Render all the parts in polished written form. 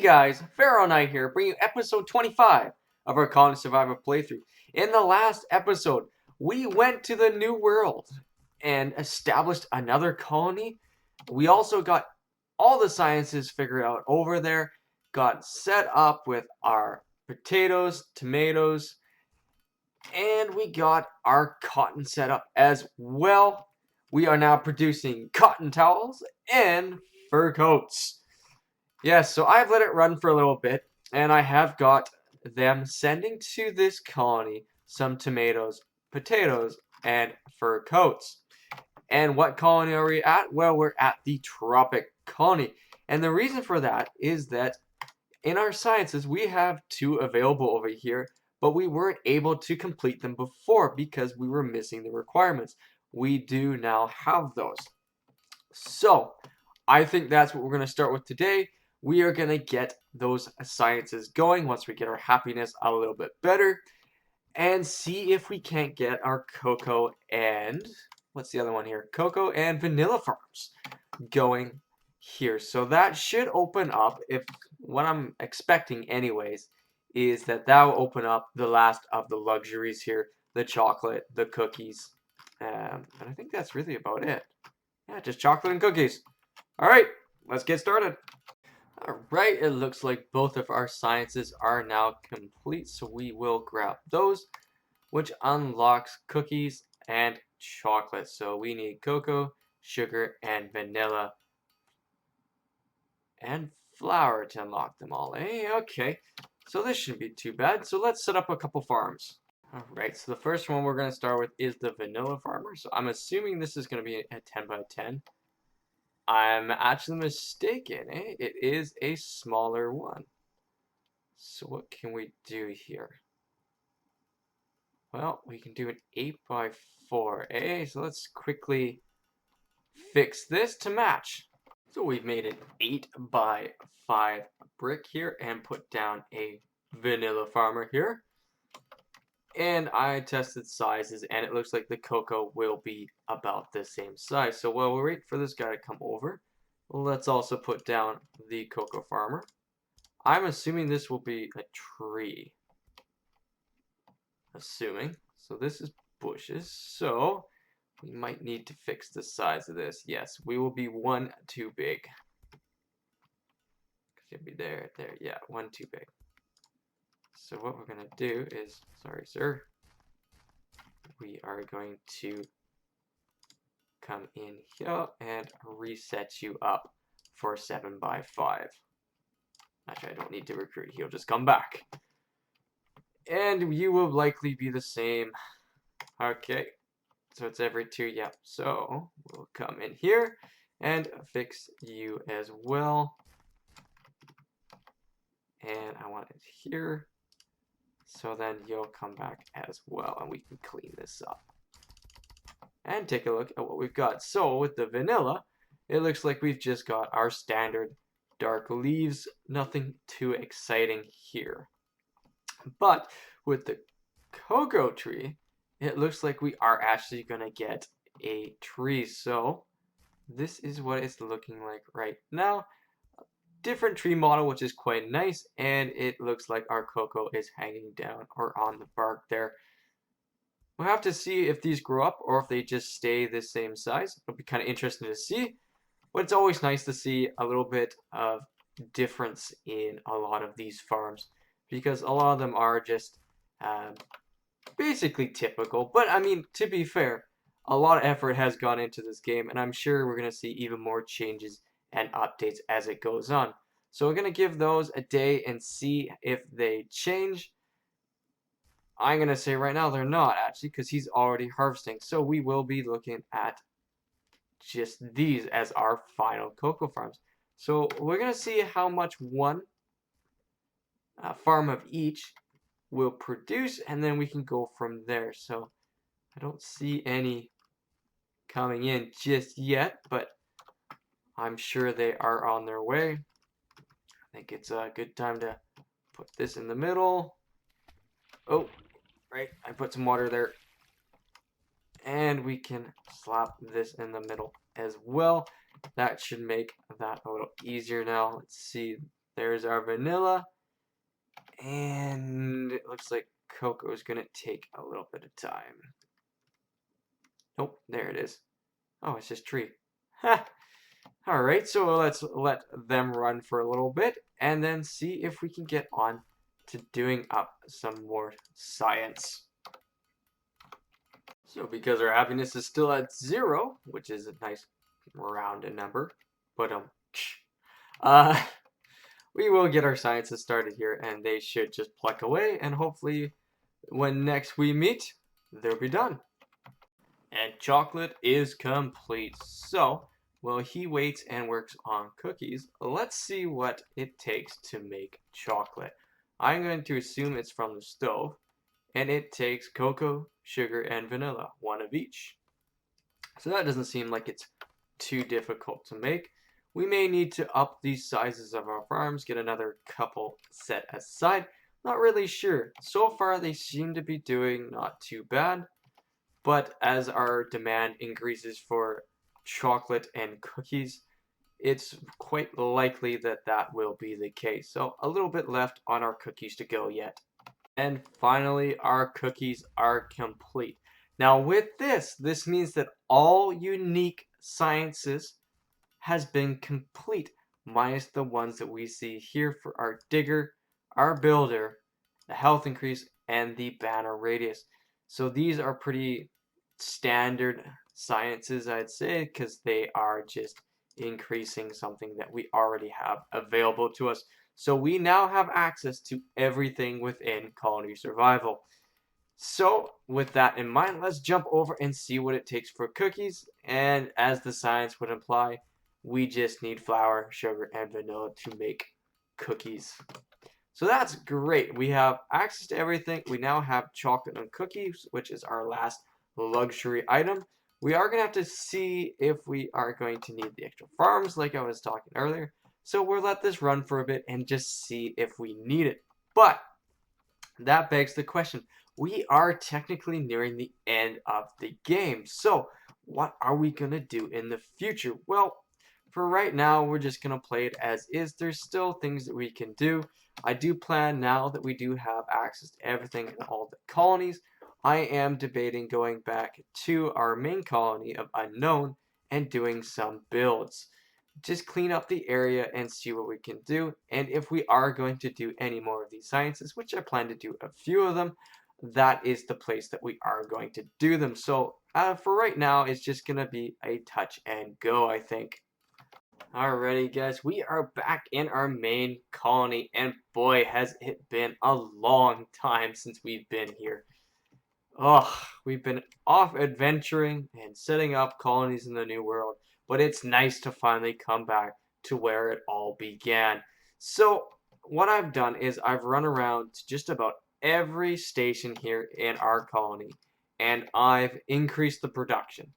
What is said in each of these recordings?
guys, Pharaoh Knight here, bringing you episode 25 of our Colony Survivor playthrough. In the last episode, we went to the New World and established another colony. We also got all the sciences figured out over there, got set up with our potatoes, tomatoes, and we got our cotton set up as well. We are now producing cotton towels and fur coats. Yes, so I've let it run for a little bit, and I have got them sending to this colony some tomatoes, potatoes, and fur coats. And what colony are we at? Well, we're at the tropic colony. And the reason for that is that in our sciences, we have 2 available over here, but we weren't able to complete them before because we were missing the requirements. We do now have those. So, I think that's what we're going to start with today. We are going to get those sciences going once we get our happiness a little bit better and see if we can't get our cocoa and, what's the other one here? Cocoa and vanilla farms going here. So that should open up, if what I'm expecting anyways, is that will open up the last of the luxuries here, the chocolate, the cookies, and I think that's really about it. Yeah, just chocolate and cookies. Alright, let's get started. Alright, it looks like both of our sciences are now complete, so we will grab those, which unlocks cookies and chocolate. So we need cocoa, sugar, and vanilla, and flour to unlock them all, eh? Okay, so this shouldn't be too bad. So let's set up a couple farms. Alright, so the first one we're going to start with is the vanilla farmer. So I'm assuming this is going to be a 10 by 10. I'm actually mistaken, eh? It is a smaller one. So what can we do here? Well, we can do an 8 by 4, eh? So let's quickly fix this to match. So we've made an 8 by 5 brick here and put down a vanilla farmer here. And I tested sizes, and it looks like the cocoa will be about the same size. So while we wait for this guy to come over, let's also put down the cocoa farmer. I'm assuming this will be a tree. Assuming. So this is bushes. So we might need to fix the size of this. Yes, we will be one too big. Should be there. Yeah, one too big. So what we're going to do is, sorry sir, we are going to come in here and reset you up for 7 by 5. Actually, I don't need to recruit. He'll just come back. And you will likely be the same. Okay. So it's every 2. Yeah. So we'll come in here and fix you as well. And I want it here. So then you'll come back as well, and we can clean this up. And take a look at what we've got. So with the vanilla, it looks like we've just got our standard dark leaves. Nothing too exciting here. But with the cocoa tree, it looks like we are actually going to get a tree. So this is what it's looking like right now. Different tree model, which is quite nice, and it looks like our cocoa is hanging down or on the bark there. We'll have to see if these grow up or if they just stay the same size. It'll be kind of interesting to see, but it's always nice to see a little bit of difference in a lot of these farms, because a lot of them are just basically typical. But I mean, to be fair, a lot of effort has gone into this game, and I'm sure we're going to see even more changes and updates as it goes on. So we're going to give those a day and see if they change. I'm going to say right now they're not, actually, because he's already harvesting. So we will be looking at just these as our final cocoa farms. So we're going to see how much one farm of each will produce, and then we can go from there. So I don't see any coming in just yet, but I'm sure they are on their way. I think it's a good time to put this in the middle. Oh, right, I put some water there. And we can slap this in the middle as well. That should make that a little easier now. Let's see. There's our vanilla. And it looks like cocoa is going to take a little bit of time. Nope, there it is. Oh, it's just tree. Ha! Alright, so let's let them run for a little bit and then see if we can get on to doing up some more science. So because our happiness is still at 0, which is a nice rounded number, but we will get our sciences started here and they should just pluck away and hopefully when next we meet, they'll be done. And chocolate is complete. So, while he waits and works on cookies, let's see what it takes to make chocolate. I'm going to assume it's from the stove, and it takes cocoa, sugar, and vanilla, one of each. So that doesn't seem like it's too difficult to make. We may need to up these sizes of our farms, get another couple set aside. Not really sure. So far, they seem to be doing not too bad. But as our demand increases for chocolate and cookies, it's quite likely that that will be the case. So a little bit left on our cookies to go yet. And finally, our cookies are complete. Now with this means that all unique sciences has been complete, minus the ones that we see here for our digger, our builder, the health increase, and the banner radius. So these are pretty standard sciences, I'd say, because they are just increasing something that we already have available to us. So we now have access to everything within Colony Survival. So with that in mind, let's jump over and see what it takes for cookies. And as the science would imply, we just need flour, sugar, and vanilla to make cookies. So that's great. We have access to everything. We now have chocolate and cookies, which is our last luxury item. We are going to have to see if we are going to need the extra farms like I was talking earlier. So we'll let this run for a bit and just see if we need it. But that begs the question. We are technically nearing the end of the game. So what are we going to do in the future? Well, for right now, we're just going to play it as is. There's still things that we can do. I do plan now that we do have access to everything in all the colonies. I am debating going back to our main colony of Unknown and doing some builds. Just clean up the area and see what we can do. And if we are going to do any more of these sciences, which I plan to do a few of them, that is the place that we are going to do them. So for right now, it's just going to be a touch and go, I think. Alrighty guys, we are back in our main colony, and boy has it been a long time since we've been here. We've been off adventuring and setting up colonies in the New World, but it's nice to finally come back to where it all began. So what I've done is I've run around to just about every station here in our colony, and I've increased the production.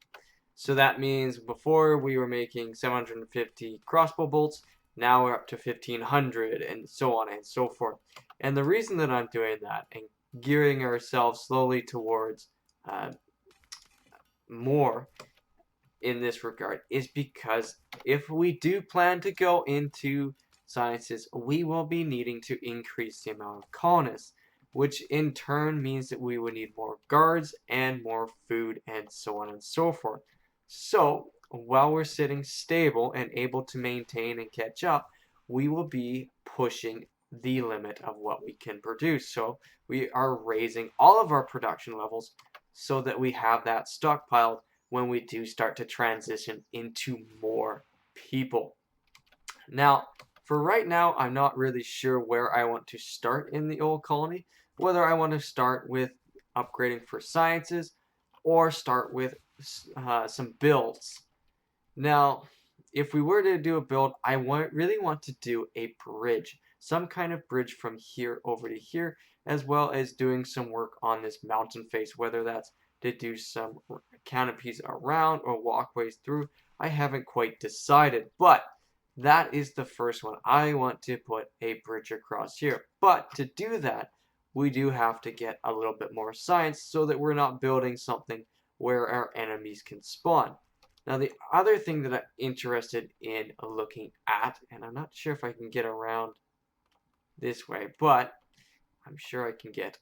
So that means before we were making 750 crossbow bolts, now we're up to 1500 and so on and so forth. And the reason that I'm doing that and gearing ourselves slowly towards more in this regard is because if we do plan to go into sciences, we will be needing to increase the amount of colonists, which in turn means that we will need more guards and more food and so on and so forth. So, while we're sitting stable and able to maintain and catch up, we will be pushing the limit of what we can produce. So, we are raising all of our production levels so that we have that stockpiled when we do start to transition into more people. Now, for right now, I'm not really sure where I want to start in the old colony, whether I want to start with upgrading for sciences or start with some builds. Now, if we were to do a build, I really want to do a bridge. Some kind of bridge from here over to here, as well as doing some work on this mountain face, whether that's to do some canopies around or walkways through. I haven't quite decided, but that is the first one. I want to put a bridge across here. But to do that, we do have to get a little bit more science so that we're not building something where our enemies can spawn. Now the other thing that I'm interested in looking at, and I'm not sure if I can get around this way, but I'm sure I can get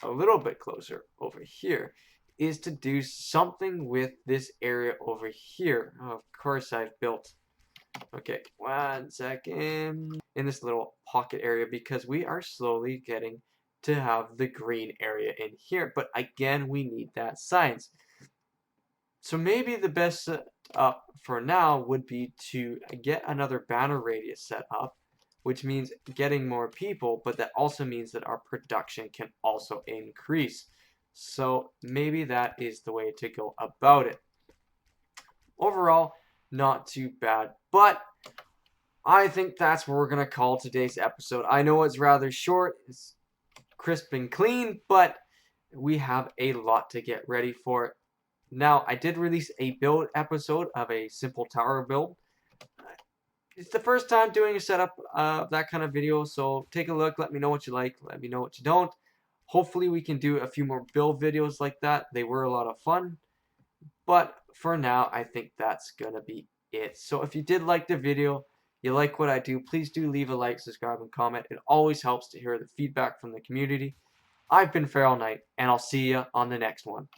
a little bit closer over here, is to do something with this area over here. Oh, of course I've built, okay, 1 second, in this little pocket area because we are slowly getting to have the green area in here. But again, we need that science. So maybe the best setup for now would be to get another banner radius set up, which means getting more people, but that also means that our production can also increase. So maybe that is the way to go about it. Overall, not too bad, but I think that's what we're going to call today's episode. I know it's rather short, it's crisp and clean, but we have a lot to get ready for. Now, I did release a build episode of a simple tower build. It's the first time doing a setup of that kind of video, so take a look, let me know what you like, let me know what you don't. Hopefully we can do a few more build videos like that. They were a lot of fun. But for now, I think that's going to be it. So if you did like the video, you like what I do, please do leave a like, subscribe, and comment. It always helps to hear the feedback from the community. I've been Feral Knight, and I'll see you on the next one.